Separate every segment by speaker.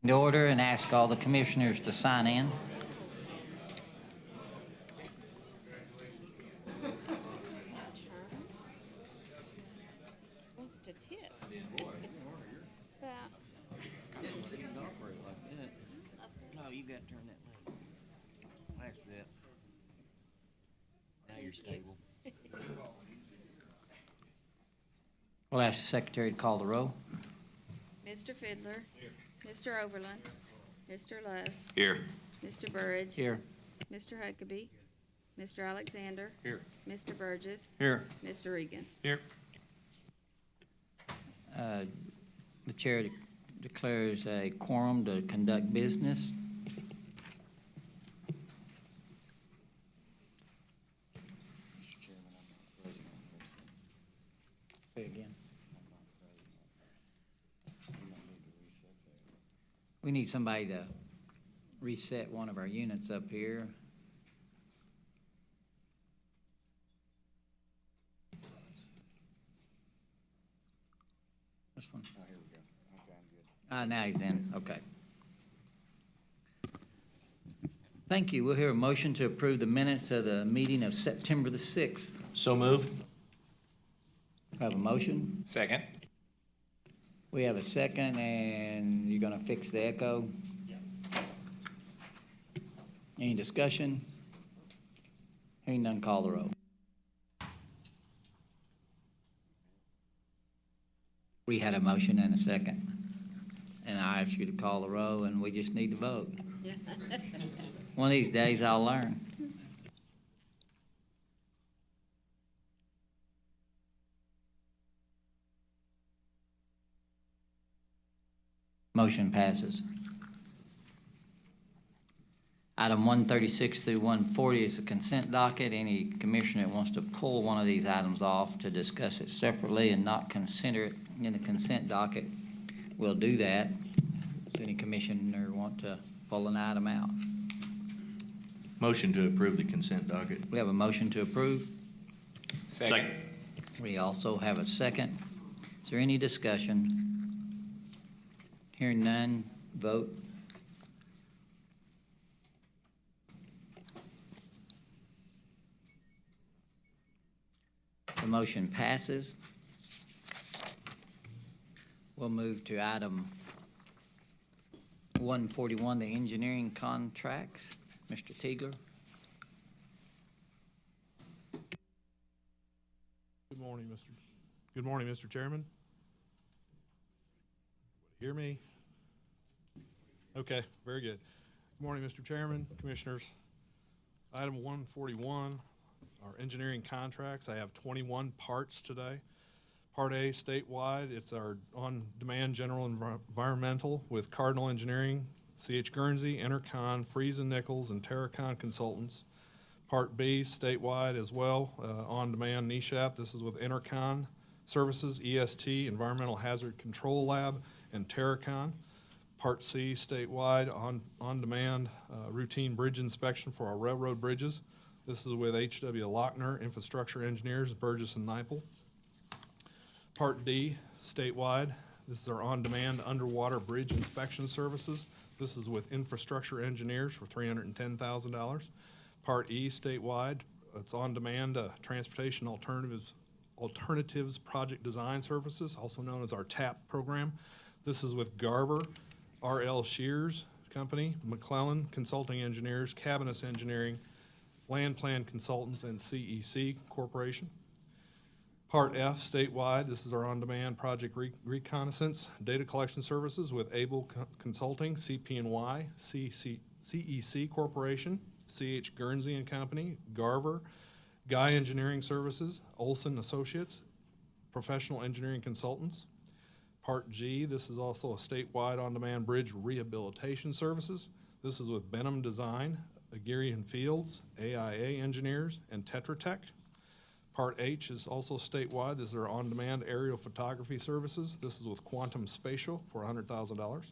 Speaker 1: In order, and ask all the commissioners to sign in.
Speaker 2: Wants to tip.
Speaker 3: No, you got to turn that leg. That's it. Now you're stable.
Speaker 1: We'll ask the secretary to call the roll.
Speaker 2: Mr. Fiddler. Mr. Overland. Mr. Love.
Speaker 4: Here.
Speaker 2: Mr. Burridge.
Speaker 1: Here.
Speaker 2: Mr. Huckabee. Mr. Alexander.
Speaker 4: Here.
Speaker 2: Mr. Burgess.
Speaker 4: Here.
Speaker 2: Mr. Regan.
Speaker 4: Here.
Speaker 1: The chair declares a quorum to conduct business.
Speaker 3: Mr. Chairman, I'm not present on this.
Speaker 1: Say again.
Speaker 3: I'm not present. You might need to reset that.
Speaker 1: We need somebody to reset one of our units up here. This one.
Speaker 3: Oh, here we go. Okay, I'm good.
Speaker 1: Now he's in, okay. Thank you. We'll hear a motion to approve the minutes of the meeting of September the 6th.
Speaker 4: So moved.
Speaker 1: Have a motion?
Speaker 4: Second.
Speaker 1: We have a second, and you're gonna fix the echo? Any discussion? Hearing none, call the roll. We had a motion and a second, and I asked you to call the roll, and we just need to vote.
Speaker 2: Yeah.
Speaker 1: One of these days, I'll learn. Motion passes. Item 136 through 140 is the consent docket. Any commissioner that wants to pull one of these items off to discuss it separately and not consider it in the consent docket will do that. Does any commissioner want to pull an item out?
Speaker 4: Motion to approve the consent docket.
Speaker 1: We have a motion to approve.
Speaker 4: Second.
Speaker 1: We also have a second. Is there any discussion? Hearing none, vote. The motion passes. We'll move to item 141, the engineering contracts. Mr. Teagler.
Speaker 5: Good morning, Mr. Chairman. Hear me? Okay, very good. Good morning, Mr. Chairman, Commissioners. Item 141, our engineering contracts. I have 21 parts today. Part A, statewide, it's our on-demand general environmental with Cardinal Engineering, C.H. Guernsey, Intercon, Friesen Nichols, and Terracon Consultants. Part B, statewide as well, on-demand NESHAP. This is with Intercon Services, EST, Environmental Hazard Control Lab, and Terracon. Part C, statewide, on-demand routine bridge inspection for our railroad bridges. This is with H.W. Lochner, Infrastructure Engineers, Burgess and Nyepel. Part D, statewide, this is our on-demand underwater bridge inspection services. This is with Infrastructure Engineers for $310,000. Part E, statewide, it's on-demand transportation alternatives project design services, also known as our TAP program. This is with Garver, R.L. Shears Company, McClellan Consulting Engineers, Cabinets Engineering, Land Plan Consultants, and CEC Corporation. Part F, statewide, this is our on-demand project reconnaissance data collection services with Able Consulting, CP&Y, CEC Corporation, C.H. Guernsey and Company, Garver, Guy Engineering Services, Olson Associates, Professional Engineering Consultants. Part G, this is also a statewide on-demand bridge rehabilitation services. This is with Benham Design, Aguirre and Fields, AIA Engineers, and Tetra Tech. Part H is also statewide. This is our on-demand aerial photography services. This is with Quantum Spatial for $100,000.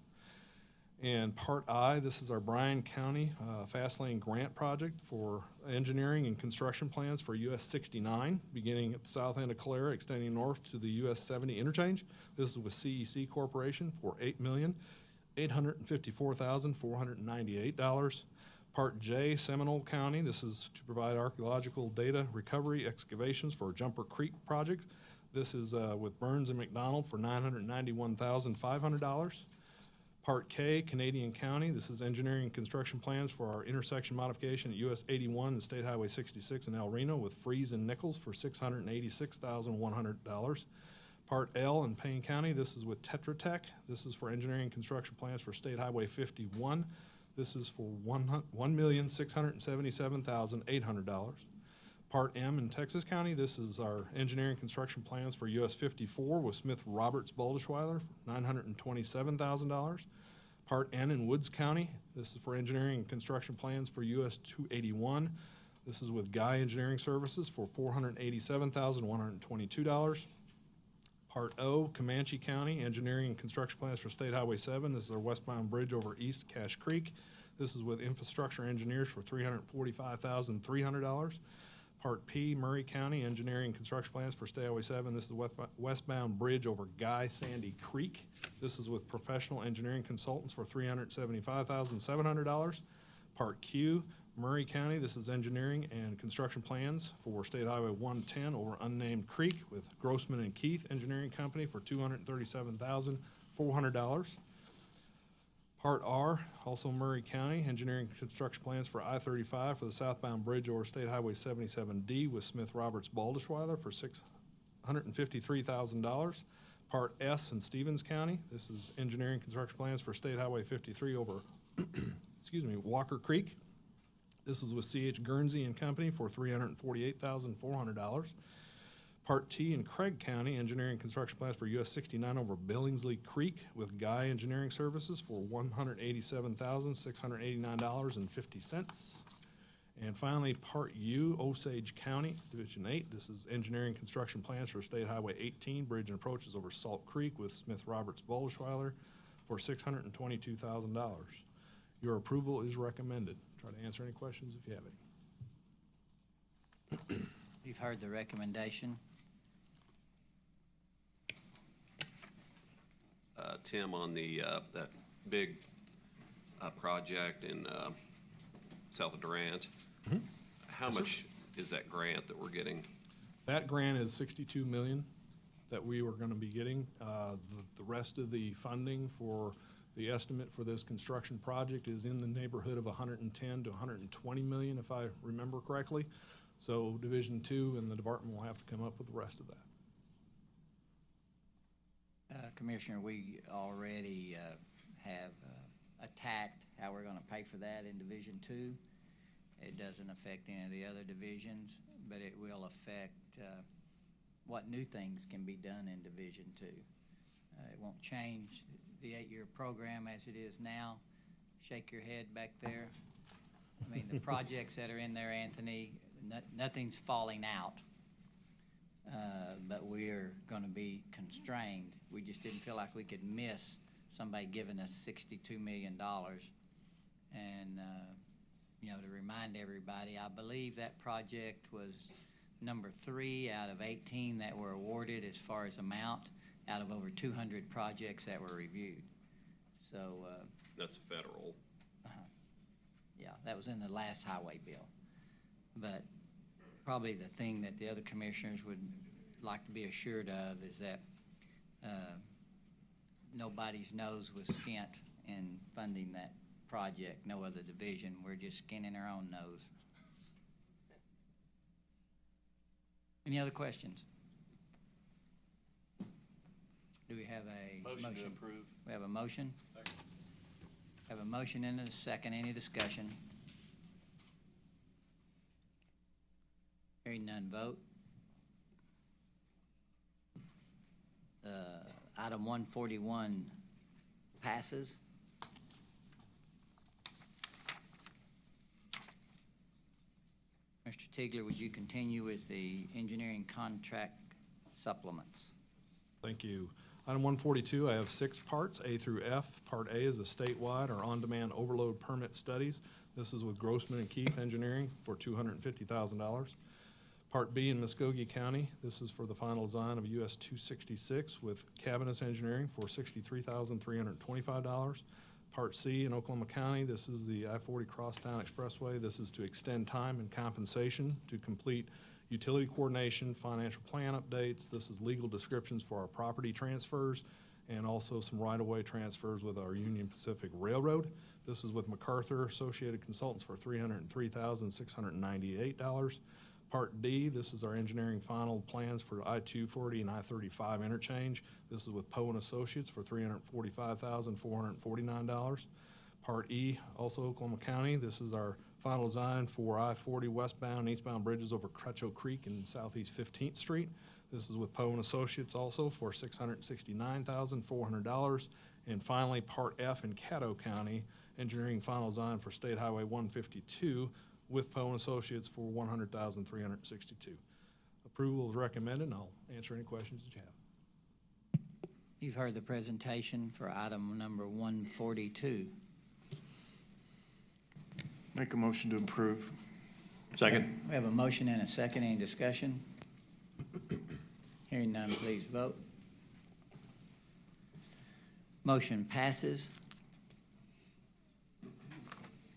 Speaker 5: And Part I, this is our Bryan County Fast Lane Grant Project for engineering and construction plans for US 69, beginning at the south end of Calera, extending north to the US 70 interchange. This is with CEC Corporation for $8 million. $854,498. Part J, Seminole County, this is to provide archaeological data recovery excavations for Jumper Creek project. This is with Burns and McDonald for $991,500. Part K, Canadian County, this is engineering and construction plans for our intersection modification at US 81 and State Highway 66 in El Reno with Freeze and Nichols for $686,100. Part L in Payne County, this is with Tetra Tech. This is for engineering and construction plans for State Highway 51. This is for $1,677,800. Part M in Texas County, this is our engineering construction plans for US 54 with Smith Roberts Boldishweiler, $927,000. Part N in Woods County, this is for engineering and construction plans for US 281. This is with Guy Engineering Services for $487,122. Part O, Comanche County, engineering and construction plans for State Highway 7. This is our westbound bridge over East Cache Creek. This is with Infrastructure Engineers for $345,300. Part P, Murray County, engineering and construction plans for State Highway 7. This is westbound bridge over Guy Sandy Creek. This is with professional engineering consultants for $375,700. Part Q, Murray County, this is engineering and construction plans for State Highway 110 over Unnamed Creek with Grossman and Keith Engineering Company for $237,400. Part R, also Murray County, engineering and construction plans for I-35 for the southbound bridge over State Highway 77D with Smith Roberts Boldishweiler for $653,000. Part S in Stevens County, this is engineering and construction plans for State Highway 53 over Walker Creek. This is with C.H. Guernsey and Company for $348,400. Part T in Craig County, engineering and construction plans for US 69 over Billingsley Creek with Guy Engineering Services for $187,689.50. And finally, Part U, Osage County, Division 8. This is engineering and construction plans for State Highway 18, bridge and approaches over Salt Creek with Smith Roberts Boldishweiler for $622,000. Your approval is recommended. Try to answer any questions if you have any.
Speaker 1: You've heard the recommendation.
Speaker 6: Tim, on the, that big project in south of Durant, how
Speaker 5: Yes, sir.
Speaker 6: much is that grant that we're getting?
Speaker 5: That grant is $62 million that we were going to be getting. The rest of the funding for the estimate for this construction project is in the neighborhood of 110 to 120 million, if I remember correctly. So Division 2 and the department will have to come up with the rest of that.
Speaker 1: Commissioner, we already have attacked how we're going to pay for that in Division 2. It doesn't affect any of the other divisions, but it will affect what new things can be done in Division 2. It won't change the 8-year program as it is now. Shake your head back there. I mean, the projects that are in there, Anthony, nothing's falling out. But we're going to be constrained. We just didn't feel like we could miss somebody giving us $62 million. And, you know, to remind everybody, I believe that project was number 3 out of 18 that were awarded as far as amount out of over 200 projects that were reviewed. So,
Speaker 6: That's federal.
Speaker 1: yeah, that was in the last highway bill. But probably the thing that the other commissioners would like to be assured of is that nobody's nose was skint in funding that project, no other division. We're just skinning our own nose. Any other questions? Do we have a motion?
Speaker 4: Motion to approve.
Speaker 1: We have a motion?
Speaker 3: Second.
Speaker 1: Have a motion and a second. Any discussion? Hearing none, vote. Item 141 passes. Mr. Tigler, would you continue with the engineering contract supplements?
Speaker 5: Thank you. Item 142, I have 6 parts, A through F. Part A is a statewide or on-demand overload permit studies. This is with Grossman and Keith Engineering for $250,000. Part B in Muskogee County, this is for the final design of US 266 with Cabinets Engineering for $63,325. Part C in Oklahoma County, this is the I-40 Crosstown Expressway. This is to extend time and compensation to complete utility coordination, financial plan updates. This is legal descriptions for our property transfers and also some right-of-way transfers with our Union Pacific Railroad. This is with MacArthur Associated Consultants for $303,698. Part D, this is our engineering final plans for I-240 and I-35 interchange. This is with Poe and Associates for $345,449. Part E, also Oklahoma County, this is our final design for I-40 westbound and eastbound bridges over Crutcho Creek and Southeast 15th Street. This is with Poe and Associates also for $669,400. And finally, Part F in Caddo County, engineering final design for State Highway 152 with Poe and Associates for $100,362. Approval is recommended, and I'll answer any questions that you have.
Speaker 1: You've heard the presentation for item number 142.
Speaker 3: Make a motion to approve.
Speaker 4: Second.
Speaker 1: We have a motion and a second. Any discussion? Hearing none, please vote. Motion passes.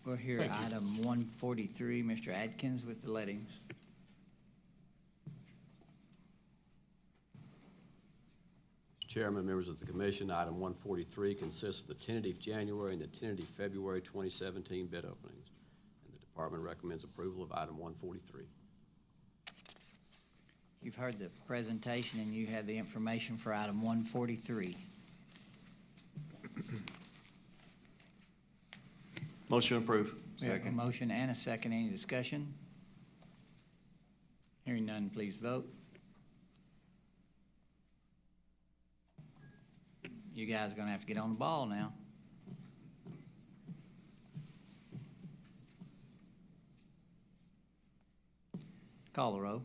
Speaker 1: We'll hear item 143, Mr. Adkins with the lettings.
Speaker 7: Mr. Chairman, members of the commission, item 143 consists of the tentative January and the tentative February 2017 bid openings. And the department recommends approval of item 143.
Speaker 1: You've heard the presentation and you have the information for item 143.
Speaker 4: Motion approved.
Speaker 1: We have a
Speaker 3: Second.
Speaker 1: motion and a second. Any discussion? Hearing none, please vote. You guys are going to have to get on the ball now. Call the roll.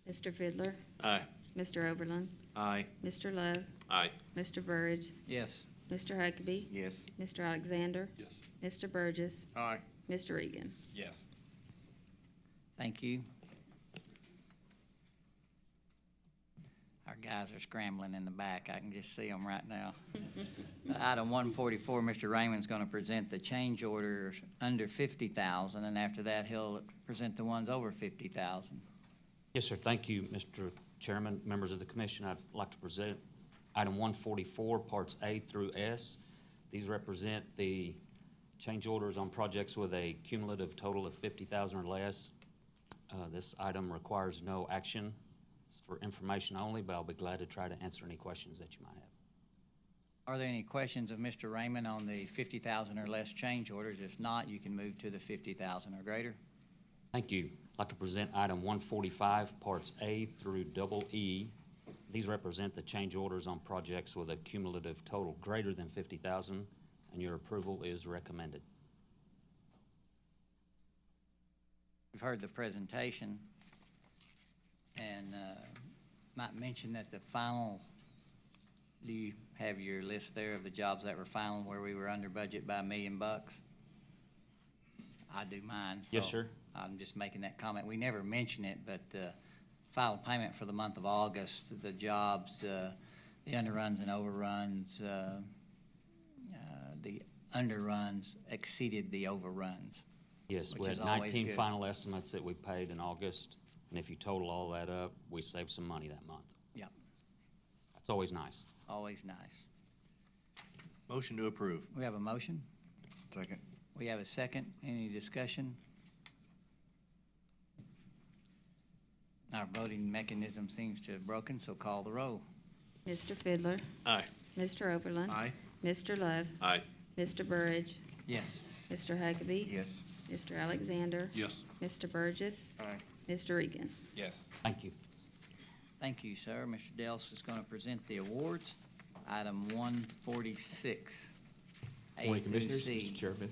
Speaker 2: Mr. Fiddler,
Speaker 6: Aye.
Speaker 2: Mr. Oberlin,
Speaker 4: Aye.
Speaker 2: Mr. Love,
Speaker 6: Aye.
Speaker 2: Mr. Burridge,
Speaker 1: Yes.
Speaker 2: Mr. Huckabee,
Speaker 3: Yes.
Speaker 2: Mr. Alexander,
Speaker 6: Yes.
Speaker 2: Mr. Burgess,
Speaker 3: Aye.
Speaker 2: Mr. Regan.
Speaker 6: Yes.
Speaker 1: Thank you. Our guys are scrambling in the back. I can just see them right now. Item 144, Mr. Raymond's going to present the change orders under 50,000, and after that, he'll present the ones over 50,000.
Speaker 8: Yes, sir. Thank you, Mr. Chairman, members of the commission. I'd like to present item 144, parts A through S. These represent the change orders on projects with a cumulative total of 50,000 or less. This item requires no action. It's for information only, but I'll be glad to try to answer any questions that you might have.
Speaker 1: Are there any questions of Mr. Raymond on the 50,000 or less change orders? If not, you can move to the 50,000 or greater.
Speaker 8: Thank you. I'd like to present item 145, parts A through double E. These represent the change orders on projects with a cumulative total greater than 50,000, and your approval is recommended.
Speaker 1: You've heard the presentation, and might mention that the final, do you have your list there of the jobs that were final where we were under budget by $1 million? I do mine.
Speaker 8: Yes,
Speaker 1: so
Speaker 8: sir.
Speaker 1: I'm just making that comment. We never mention it, but final payment for the month of August, the jobs, the underruns and overruns, the underruns exceeded the overruns.
Speaker 8: Yes, we
Speaker 1: Which
Speaker 8: had
Speaker 1: is always
Speaker 8: 19
Speaker 1: good.
Speaker 8: final estimates that we paid in August, and if you total all that up, we saved some money that month.
Speaker 1: Yep,
Speaker 8: That's always nice.
Speaker 1: always nice.
Speaker 4: Motion to approve.
Speaker 1: We have a motion.
Speaker 3: Second.
Speaker 1: We have a second. Any discussion? Our voting mechanism seems to have broken, so call the roll.
Speaker 2: Mr. Fiddler,
Speaker 6: Aye.
Speaker 2: Mr. Oberlin.
Speaker 4: Aye.
Speaker 2: Mr. Love,
Speaker 6: Aye.
Speaker 2: Mr. Burridge,
Speaker 1: Yes.
Speaker 2: Mr. Huckabee.
Speaker 3: Yes.
Speaker 2: Mr. Alexander.
Speaker 6: Yes.
Speaker 2: Mr. Burgess.
Speaker 3: Aye.
Speaker 2: Mr. Regan.
Speaker 6: Yes.
Speaker 8: Thank you.
Speaker 1: Thank you, sir. Mr. Dels is going to present the awards. Item 146. A
Speaker 9: Morning,
Speaker 1: through
Speaker 9: Commissioners,
Speaker 1: C.
Speaker 9: Mr. Chairman.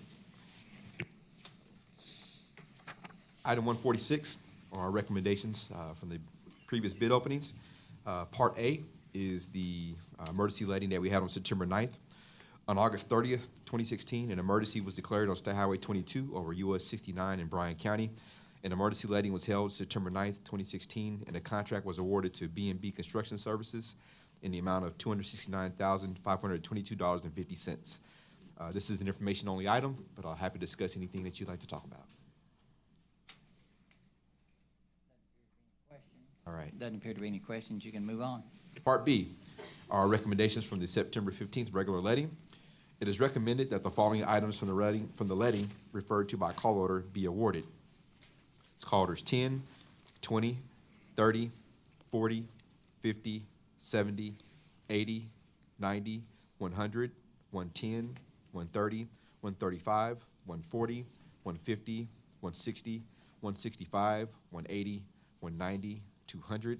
Speaker 9: Item 146 are our recommendations from the previous bid openings. Part A is the emergency letting that we had on September 9th. On August 30th, 2016, an emergency was declared on State Highway 22 over US 69 in Bryan County. An emergency letting was held September 9th, 2016, and a contract was awarded to B&B Construction Services in the amount of $269,522.50. This is an information-only item, but I'll happy to discuss anything that you'd like to talk about. All right.
Speaker 1: Doesn't appear to be any questions. You can move on.
Speaker 9: Part B, are recommendations from the September 15th regular letting. It is recommended that the following items from the letting referred to by call order be awarded. It's call orders 10, 20, 30, 40, 50, 70, 80, 90, 100, 110, 130, 135, 140, 150, 160, 165, 180, 190, 200,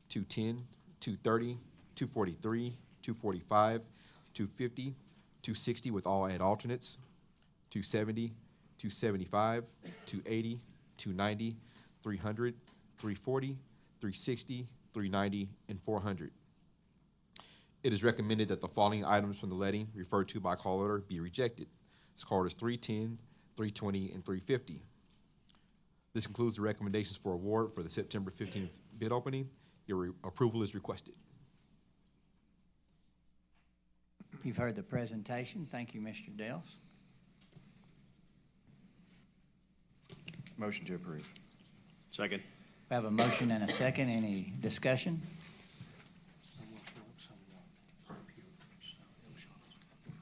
Speaker 9: 210, 230, 243, 245, 250, 260 with all add alternates, 270, 275, 280, 290, 300, 340, 360, 390, and 400. It is recommended that the following items from the letting referred to by call order be rejected. It's call orders 310, 320, and 350. This concludes the recommendations for award for the September 15th bid opening. Your approval is requested.
Speaker 1: You've heard the presentation. Thank you, Mr. Dales.
Speaker 3: Motion to approve.
Speaker 6: Second.
Speaker 1: We have a motion and a second. Any discussion?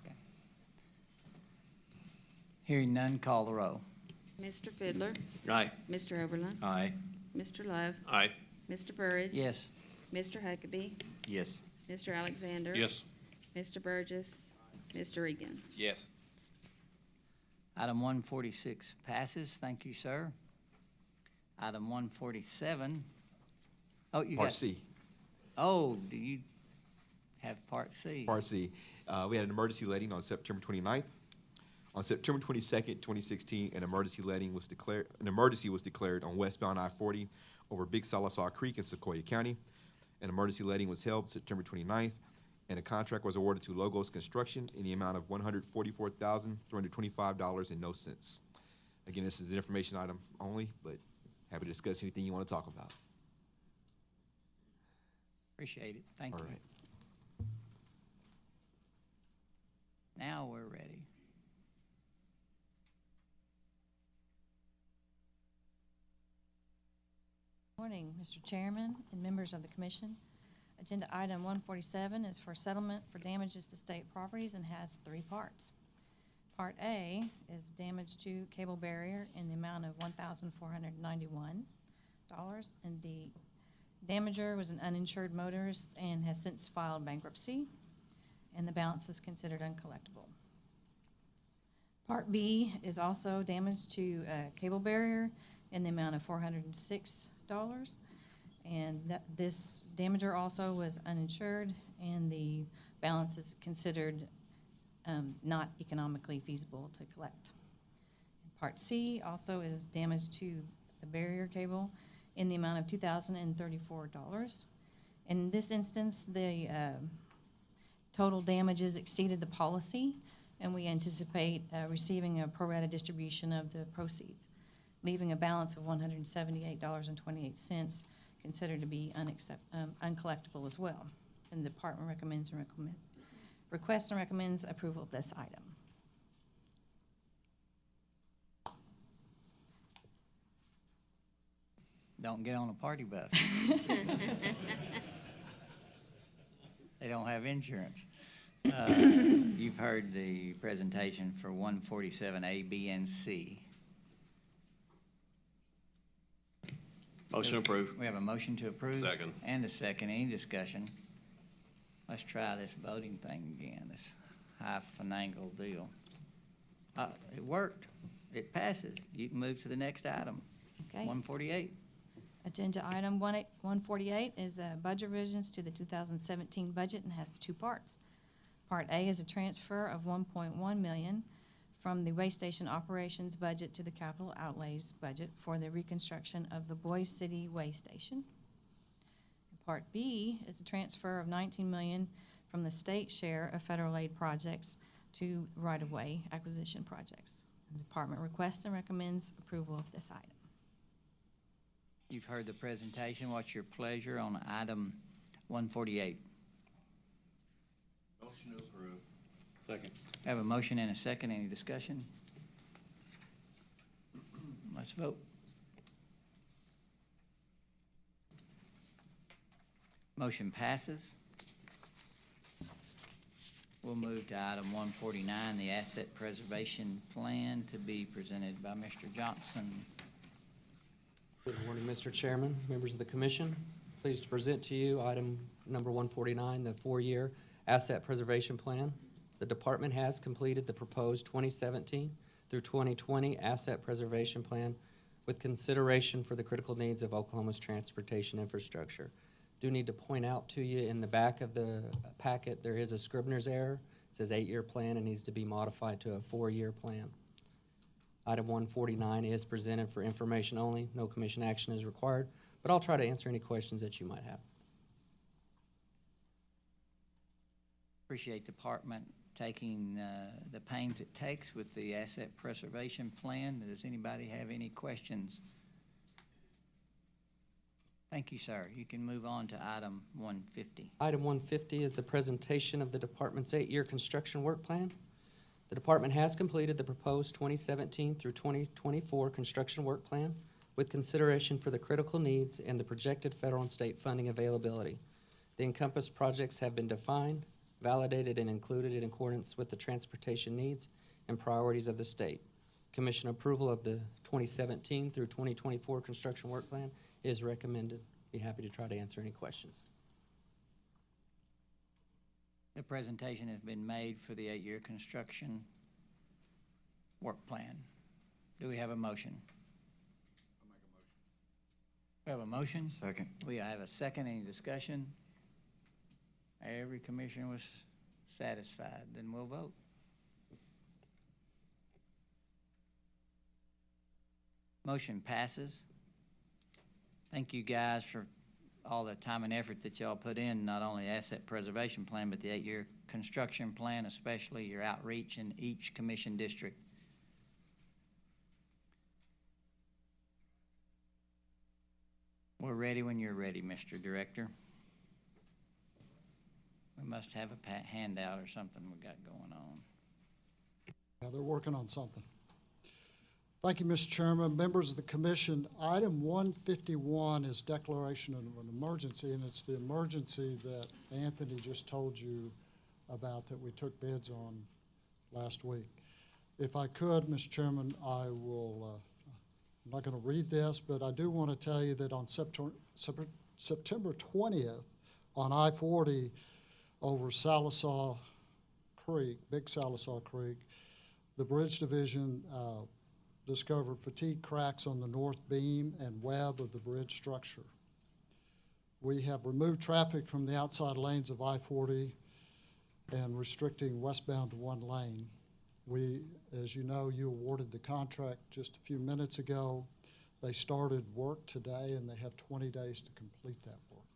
Speaker 1: Okay. Hearing none, call the roll.
Speaker 2: Mr. Fiddler,
Speaker 6: Aye.
Speaker 2: Mr. Oberlin,
Speaker 3: Aye.
Speaker 2: Mr. Love,
Speaker 6: Aye.
Speaker 2: Mr. Burridge.
Speaker 1: Yes.
Speaker 2: Mr. Huckabee,
Speaker 3: Yes.
Speaker 2: Mr. Alexander. Mr. Burgess, Mr. Regan.
Speaker 6: Yes.
Speaker 1: Item 146 passes. Thank you, sir. Item 147. Oh, you got.
Speaker 9: Part C.
Speaker 1: Oh, do you have Part C?
Speaker 9: Part C. We had an emergency letting on September 29th. On September 22nd, 2016, an emergency was declared on westbound I-40 over Big Sallisaw Creek in Sequoyah County. An emergency letting was held September 29th, and a contract was awarded to Logos Construction in the amount of $144,325 and no cents. Again, this is an information item only, but happy to discuss anything you want to talk about.
Speaker 1: Appreciate it. Thank
Speaker 9: All
Speaker 1: you.
Speaker 9: right.
Speaker 1: Now we're ready.
Speaker 10: Morning, Mr. Chairman and members of the commission. Agenda item 147 is for settlement for damages to state properties and has 3 parts. Part A is damage to cable barrier in the amount of $1,491, and the damager was an uninsured motorist and has since filed bankruptcy, and the balance is considered uncollectible. Part B is also damage to a cable barrier in the amount of $406, and this damager also was uninsured, and the balance is considered not economically feasible to collect. Part C also is damage to the barrier cable in the amount of $2,034. In this instance, the total damages exceeded the policy, and we anticipate receiving a pro rata distribution of the proceeds, leaving a balance of $178.28 considered to be uncollectible as well. And the department requests and recommends approval of this item.
Speaker 1: Don't get on a party bus. They don't have insurance. You've heard the presentation for 147A, B, and C.
Speaker 6: Motion approved.
Speaker 1: We have a motion to approve.
Speaker 6: Second.
Speaker 1: And a second. Any discussion? Let's try this voting thing again, this high-finagle deal. It worked. It passes. You can move to the next item.
Speaker 10: Okay.
Speaker 1: 148.
Speaker 10: Agenda item 148 is budget revisions to the 2017 budget and has 2 parts. Part A is a transfer of $1.1 million from the Waste Station operations budget to the capital outlays budget for the reconstruction of the Boise City Waste Station. Part B is a transfer of $19 million from the state share of federal aid projects two right-of-way acquisition projects. The department requests and recommends approval of this item.
Speaker 1: You've heard the presentation. What's your pleasure on item 148?
Speaker 4: Motion to approve.
Speaker 6: Second.
Speaker 1: I have a motion and a second. Any discussion? Let's vote. Motion passes. We'll move to item 149, the asset preservation plan to be presented by Mr. Johnson.
Speaker 11: Good morning, Mr. Chairman, members of the commission. Pleased to present to you item number 149, the four-year asset preservation plan. The department has completed the proposed 2017 through 2020 asset preservation plan with consideration for the critical needs of Oklahoma's transportation infrastructure. Do need to point out to you in the back of the packet, there is a Scribner's error. It says 8-year plan and needs to be modified to a 4-year plan. Item 149 is presented for information only. No commission action is required, but I'll try to answer any questions that you might have.
Speaker 1: Appreciate the department taking the pains it takes with the asset preservation plan. Does anybody have any questions? Thank you, sir. You can move on to item 150.
Speaker 11: Item 150 is the presentation of the department's 8-year construction work plan. The department has completed the proposed 2017 through 2024 construction work plan with consideration for the critical needs and the projected federal and state funding availability. The encompassed projects have been defined, validated, and included in accordance with the transportation needs and priorities of the state. Commission approval of the 2017 through 2024 construction work plan is recommended. Be happy to try to answer any questions.
Speaker 1: The presentation has been made for the 8-year construction work plan. Do we have a motion? We have a motion?
Speaker 3: Second.
Speaker 1: We have a second. Any discussion? Every commissioner was satisfied. Then we'll vote. Motion passes. Thank you guys for all the time and effort that y'all put in, not only asset preservation plan, but the 8-year construction plan, especially your outreach in each commission district. We're ready when you're ready, Mr. Director. We must have a handout or something we got going on.
Speaker 12: Yeah, they're working on something. Thank you, Mr. Chairman. Members of the commission, item 151 is declaration of an emergency, and it's the emergency that Anthony just told you about that we took bids on last week. If I could, Mr. Chairman, I will, I'm not going to read this, but I do want to tell you that on September 20th, on I-40 over Salisaw Creek, Big Salisaw Creek, the Bridge Division discovered fatigue cracks on the north beam and web of the bridge structure. We have removed traffic from the outside lanes of I-40 and restricting westbound to one lane. We, as you know, you awarded the contract just a few minutes ago. They started work today and they have 20 days to complete that work.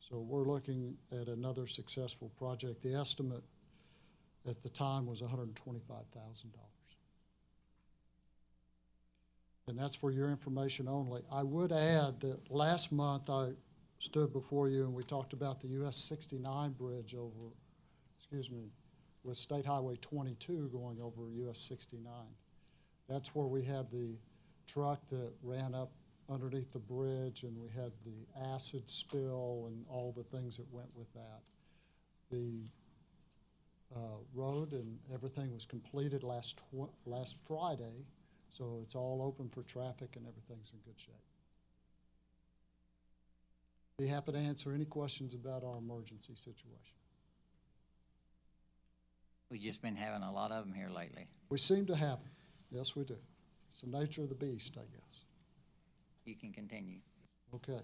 Speaker 12: So we're looking at another successful project. The estimate at the time was $125,000. And that's for your information only. I would add that last month I stood before you and we talked about the US 69 bridge over, with State Highway 22 going over US 69. That's where we had the truck that ran up underneath the bridge and we had the acid spill and all the things that went with that. The road and everything was completed last Friday, so it's all open for traffic and everything's in good shape. Be happy to answer any questions about our emergency situation.
Speaker 1: We've just been having a lot of them here lately.
Speaker 12: We seem to have them. Yes, we do. It's the nature of the beast, I guess.
Speaker 1: You can continue.
Speaker 12: Okay.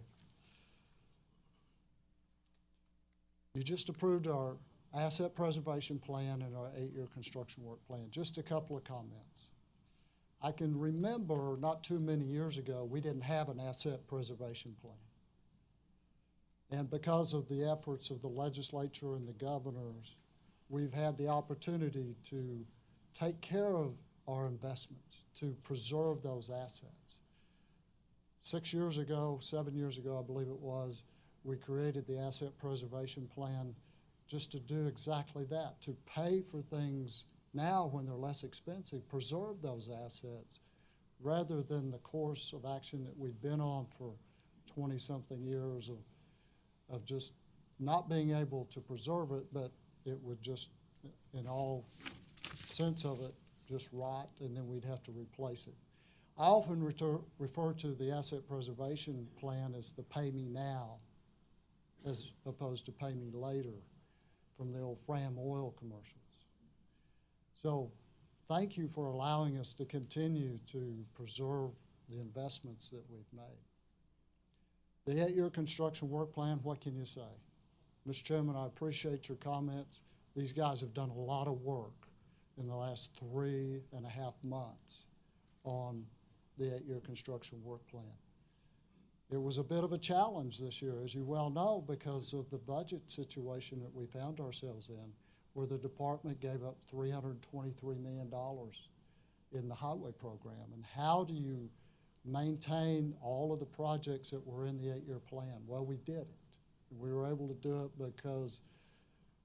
Speaker 12: You just approved our asset preservation plan and our 8-year construction work plan. Just a couple of comments. I can remember not too many years ago, we didn't have an asset preservation plan. And because of the efforts of the legislature and the governors, we've had the opportunity to take care of our investments, to preserve those assets. 6 years ago, 7 years ago, I believe it was, we created the Asset Preservation Plan just to do exactly that, to pay for things now when they're less expensive, preserve those assets, rather than the course of action that we've been on for 20-something years of just not being able to preserve it, but it would just, in all sense of it, just rot, and then we'd have to replace it. I often refer to the Asset Preservation Plan as the pay me now, as opposed to pay me later, from the old Fram oil commercials. So thank you for allowing us to continue to preserve the investments that we've made. The 8-year construction work plan, what can you say? Mr. Chairman, I appreciate your comments. These guys have done a lot of work in the last 3.5 months on the 8-year construction work plan. It was a bit of a challenge this year, as you well know, because of the budget situation that we found ourselves in, where the department gave up $323 million in the highway program. And how do you maintain all of the projects that were in the 8-year plan? Well, we did it. We were able to do it because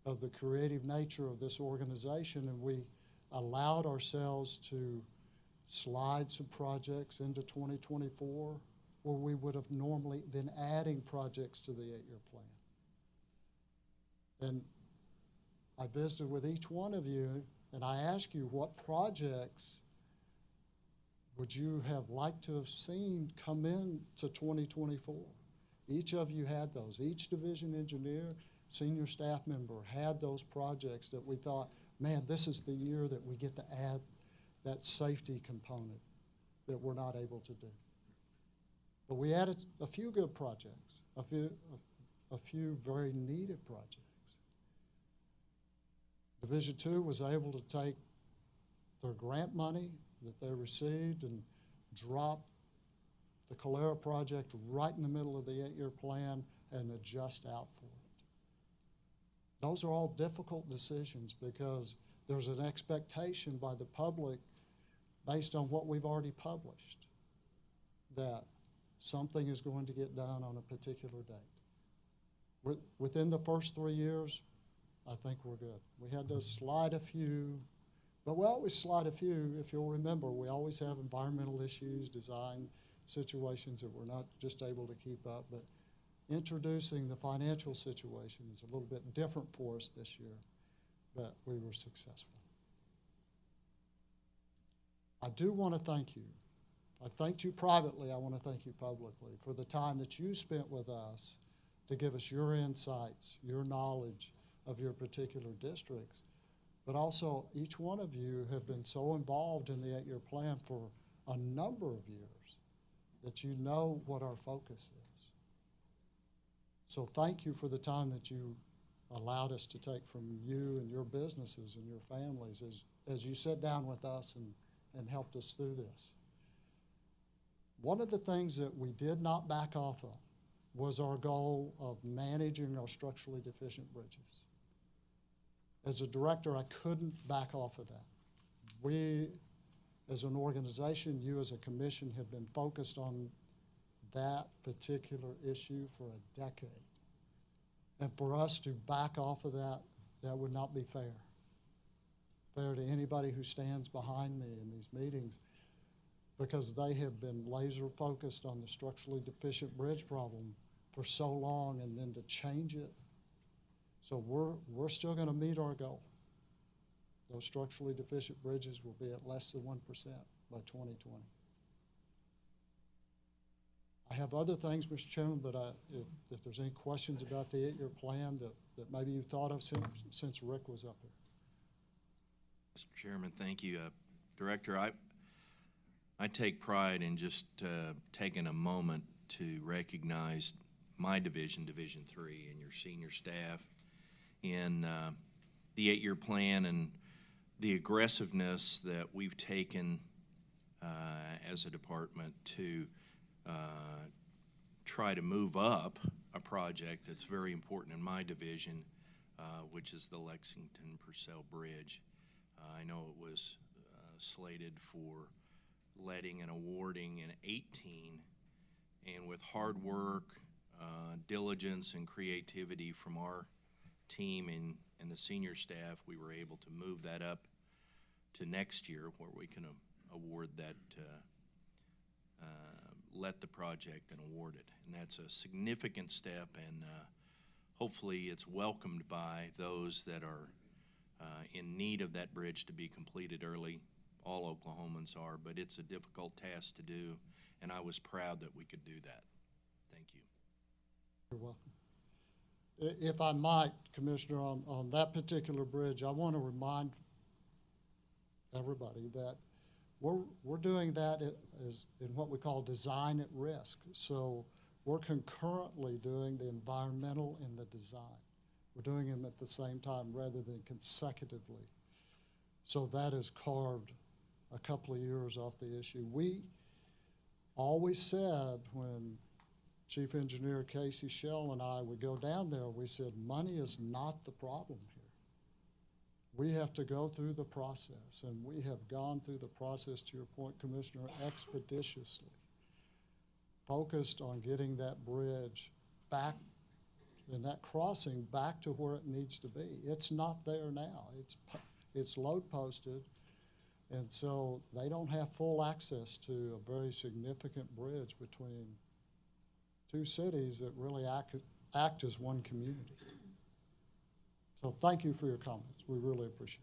Speaker 12: of the creative nature of this organization, and we allowed ourselves to slide some projects into 2024 where we would have normally been adding projects to the 8-year plan. And I visited with each one of you, and I asked you, what projects would you have liked to have seen come in to 2024? Each of you had those. Each division engineer, senior staff member had those projects that we thought, man, this is the year that we get to add that safety component that we're not able to do. But we added a few good projects, a few very needed projects. Division 2 was able to take their grant money that they received and drop the Calera project right in the middle of the 8-year plan and adjust out for it. Those are all difficult decisions because there's an expectation by the public based on what we've already published that something is going to get done on a particular date. Within the first 3 years, I think we're good. We had to slide a few, but we always slide a few. If you'll remember, we always have environmental issues, design situations that we're not just able to keep up, but introducing the financial situation is a little bit different for us this year, but we were successful. I do want to thank you. I thanked you privately. I want to thank you publicly for the time that you spent with us to give us your insights, your knowledge of your particular districts. But also, each one of you have been so involved in the 8-year plan for a number of years that you know what our focus is. So thank you for the time that you allowed us to take from you and your businesses and your families as you sat down with us and helped us through this. One of the things that we did not back off of was our goal of managing our structurally deficient bridges. As a director, I couldn't back off of that. We, as an organization, you as a commission, have been focused on that particular issue for a decade. And for us to back off of that, that would not be fair. Fair to anybody who stands behind me in these meetings, because they have been laser focused on the structurally deficient bridge problem for so long, and then to change it. So we're still going to meet our goal. Those structurally deficient bridges will be at less than 1% by 2020. I have other things, Mr. Chairman, but if there's any questions about the 8-year plan that maybe you thought of since Rick was up here.
Speaker 4: Mr. Chairman, thank you. Director, I take pride in just taking a moment to recognize my division, Division 3, and your senior staff in the 8-year plan and the aggressiveness that we've taken as a department to try to move up a project that's very important in my division which is the Lexington-Purcell Bridge. I know it was slated for letting and awarding in 18, and with hard work, diligence, and creativity from our team and the senior staff, we were able to move that up to next year where we can award that, let the project and award it. And that's a significant step, and hopefully it's welcomed by those that are in need of that bridge to be completed early. All Oklahomans are, but it's a difficult task to do, and I was proud that we could do that. Thank you.
Speaker 12: You're welcome. If I might, Commissioner, on that particular bridge, I want to remind everybody that we're doing that as in what we call design at risk. So we're concurrently doing the environmental and the design. We're doing them at the same time rather than consecutively. So that has carved a couple of years off the issue. We always said when Chief Engineer Casey Shell and I would go down there, we said, money is not the problem here. We have to go through the process, and we have gone through the process, to your point, Commissioner, expeditiously, focused on getting that bridge back and that crossing back to where it needs to be. It's not there now. It's load posted, and so they don't have full access to a very significant bridge between two cities that really act as one community. So thank you for your comments. We really appreciate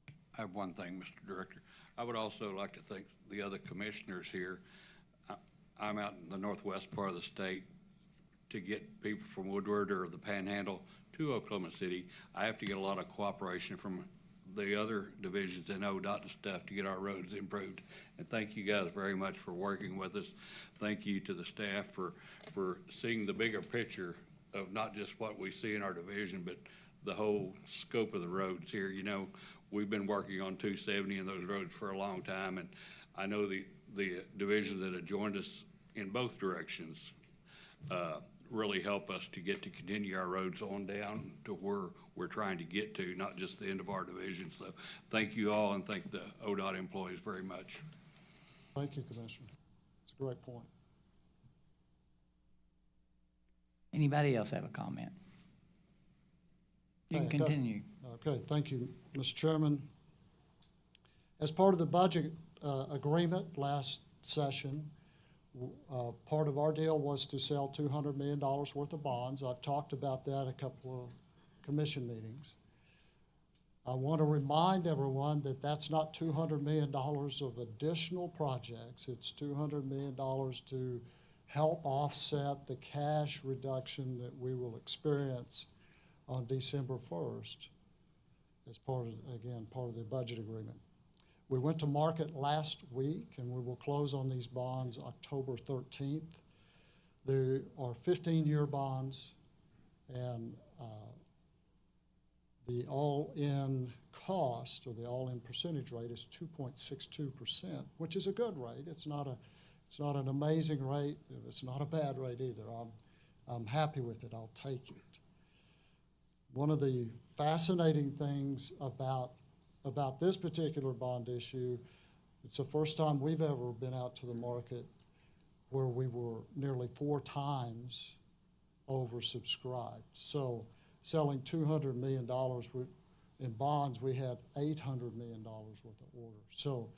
Speaker 12: it.
Speaker 3: I have one thing, Mr. Director. I would also like to thank the other commissioners here. I'm out in the northwest part of the state. To get people from Woodward or the Panhandle to Oklahoma City, I have to get a lot of cooperation from the other divisions in ODOT and stuff to get our roads improved. And thank you guys very much for working with us. Thank you to the staff for seeing the bigger picture of not just what we see in our division, but the whole scope of the roads here. You know, we've been working on 270 and those roads for a long time, and I know the divisions that have joined us in both directions really help us to continue our roads on down to where we're trying to get to, not just the end of our division. So thank you all, and thank the ODOT employees very much.
Speaker 12: Thank you, Commissioner. It's a great point.
Speaker 1: Anybody else have a comment? You can
Speaker 12: Okay.
Speaker 1: continue.
Speaker 12: Okay, thank you, Mr. Chairman. As part of the budget agreement last session, part of our deal was to sell $200 million worth of bonds. I've talked about that at a couple of commission meetings. I want to remind everyone that that's not $200 million of additional projects. It's $200 million to help offset the cash reduction that we will experience on December 1st as part of, again, part of the budget agreement. We went to market last week, and we will close on these bonds October 13th. They are 15-year bonds, and the all-in cost, or the all-in percentage rate, is 2.62%, which is a good rate. It's not an amazing rate. It's not a bad rate either. I'm happy with it. I'll take it. One of the fascinating things about this particular bond issue, it's the first time we've ever been out to the market where we were nearly 4 times oversubscribed. So selling $200 million in bonds, we had $800 million worth of orders. So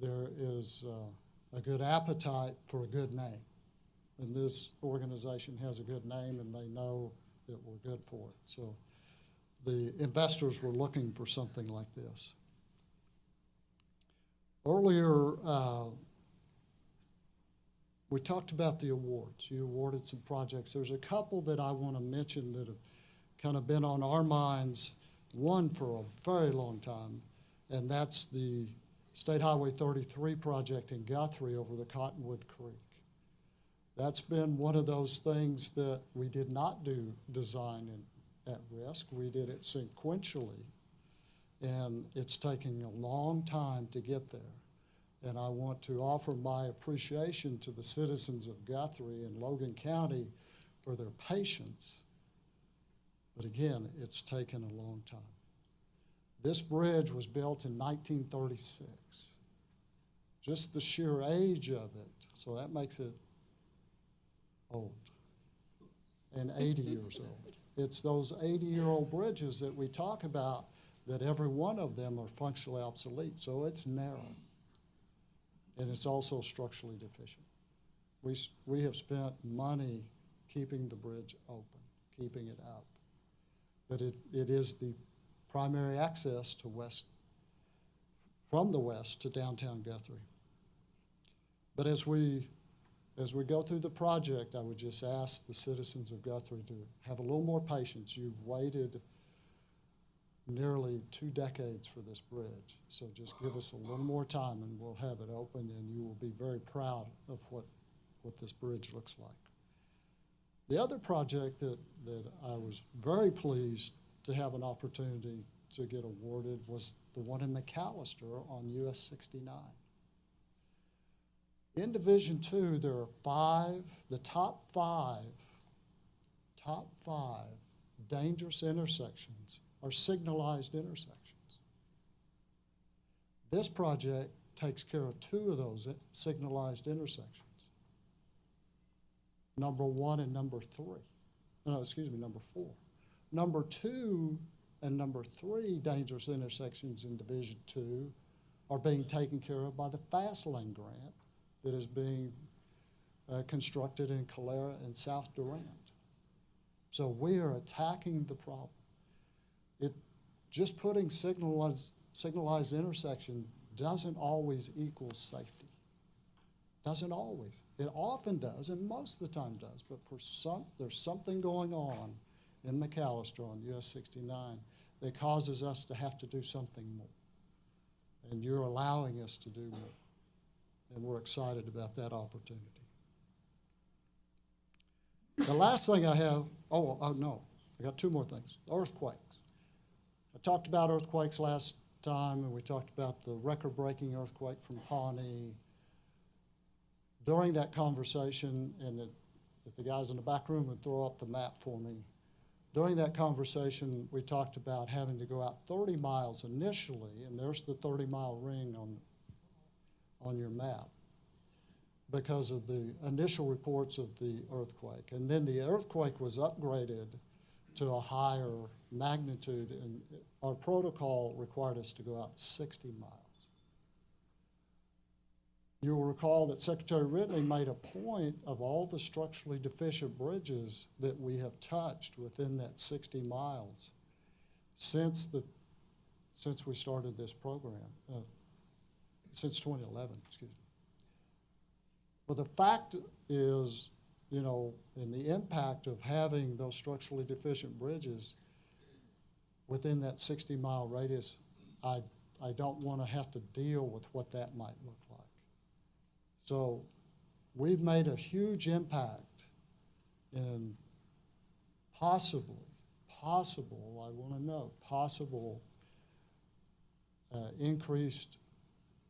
Speaker 12: there is a good appetite for a good name. And this organization has a good name, and they know that we're good for it. So the investors were looking for something like this. Earlier, we talked about the awards. You awarded some projects. There's a couple that I want to mention that have kind of been on our minds, one for a very long time, and that's the State Highway 33 project in Guthrie over the Cottonwood Creek. That's been one of those things that we did not do design at risk. We did it sequentially, and it's taking a long time to get there. And I want to offer my appreciation to the citizens of Guthrie and Logan County for their patience But again, it's taken a long time. This bridge was built in 1936. Just the sheer age of it, so that makes it old, and 80 years old. It's those 80-year-old bridges that we talk about that every one of them are functionally obsolete, so it's narrow. And it's also structurally deficient. We have spent money keeping the bridge open, keeping it up. But it is the primary access to from the west to downtown Guthrie. But as we go through the project, I would just ask the citizens of Guthrie to have a little more patience. You've waited nearly 2 decades for this bridge. So just give us a little more time and we'll have it open, and you will be very proud of what this bridge looks like. The other project that I was very pleased to have an opportunity to get awarded was the one in McAllister on US 69. In Division 2, there are the top five dangerous intersections are signalized intersections. This project takes care of 2 of those signalized intersections. Number 1 and number 3. No, excuse me, number 4. Number 2 and number 3 dangerous intersections in Division 2 are being taken care of by the Fast Lane grant that is being constructed in Calera and South Durant. So we are attacking the problem. Just putting signalized intersection doesn't always equal safety. Doesn't always. It often does, and most of the time does, but there's something going on in McAllister on US 69 that causes us to have to do something more. And you're allowing us to do more. And we're excited about that opportunity. The last thing I have, oh no, I got 2 more things. Earthquakes. I talked about earthquakes last time, and we talked about the record-breaking earthquake from Pawnee. During that conversation, and if the guys in the back room would throw up the map for me, during that conversation, we talked about having to go out 30 miles initially, and there's the 30-mile ring on your map, because of the initial reports of the earthquake. And then the earthquake was upgraded to a higher magnitude, and our protocol required us to go out 60 miles. You will recall that Secretary Ridley made a point of all the structurally deficient bridges that we have touched within that 60 miles since we started this program, since 2011, excuse me. Well, the fact is, you know, and the impact of having those structurally deficient bridges within that 60-mile radius, I don't want to have to deal with what that might look like. So we've made a huge impact in possible, I want to know, possible increased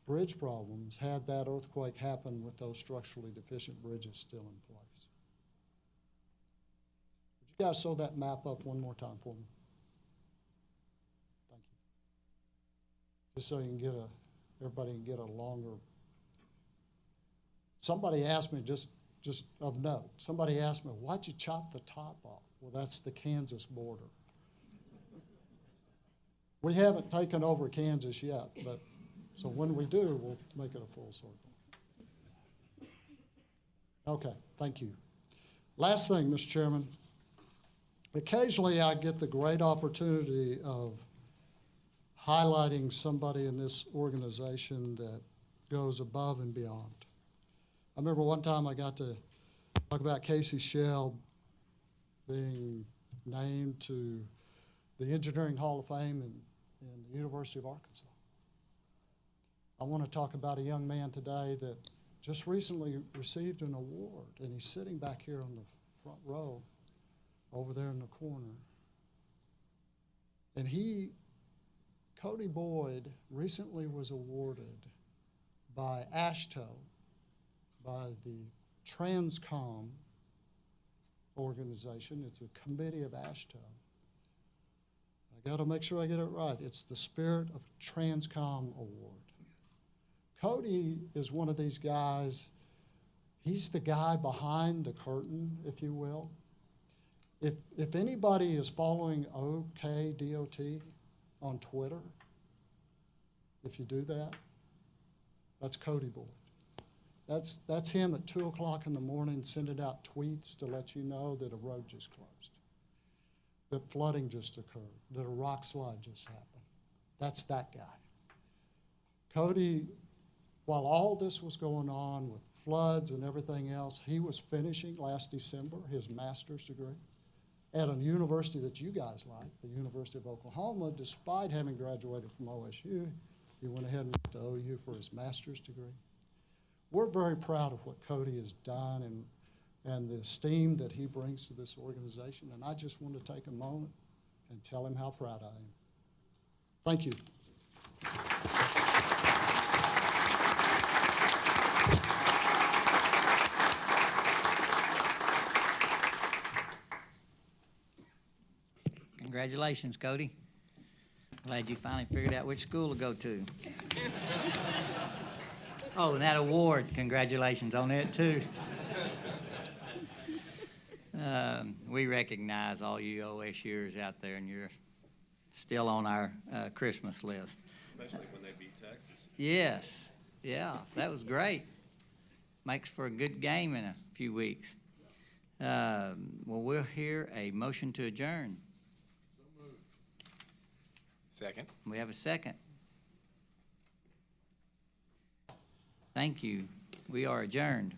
Speaker 12: bridge problems had that earthquake happen with those structurally deficient bridges still in place. Would you guys show that map up one more time for me? Thank you. Just so you can get everybody can get a longer. Somebody asked me, just of note, somebody asked me, why'd you chop the top off? Well, that's the Kansas border. We haven't taken over Kansas yet, but so when we do, we'll make it a full circle. Okay, thank you. Last thing, Mr. Chairman. Occasionally I get the great opportunity of highlighting somebody in this organization that goes above and beyond. I remember one time I got to talk about Casey Shell being named to the Engineering Hall of Fame in the University of Arkansas. I want to talk about a young man today that just recently received an award, and he's sitting back here on the front row over there in the corner. And Cody Boyd, recently was awarded by AASHTO, by the Transcom organization. It's a committee of AASHTO. Gotta make sure I get it right. It's the Spirit of Transcom Award. Cody is one of these guys, he's the guy behind the curtain, if you will. If anybody is following OKDOT on Twitter, if you do that, that's Cody Boyd. That's him at 2 o'clock in the morning sending out tweets to let you know that a road just closed, that flooding just occurred, that a rock slide just happened. That's that guy. Cody, while all this was going on with floods and everything else, he was finishing last December his master's degree at a university that you guys like, the University of Oklahoma. Despite having graduated from OSU, he went ahead and went to OU for his master's degree. We're very proud of what Cody has done and the esteem that he brings to this organization, and I just want to take a moment and tell him how proud I am. Thank you.
Speaker 1: Congratulations, Cody. Glad you finally figured out which school to go to. Oh, and that award, congratulations on it, too. We recognize all you OSUers out there, and you're still on our Christmas list.
Speaker 4: Especially when they beat Texas.
Speaker 1: Yes, yeah, that was great. Makes for a good game in a few weeks. Well, we'll hear a motion to adjourn.
Speaker 6: Second.
Speaker 1: We have a second. Thank you. We are adjourned.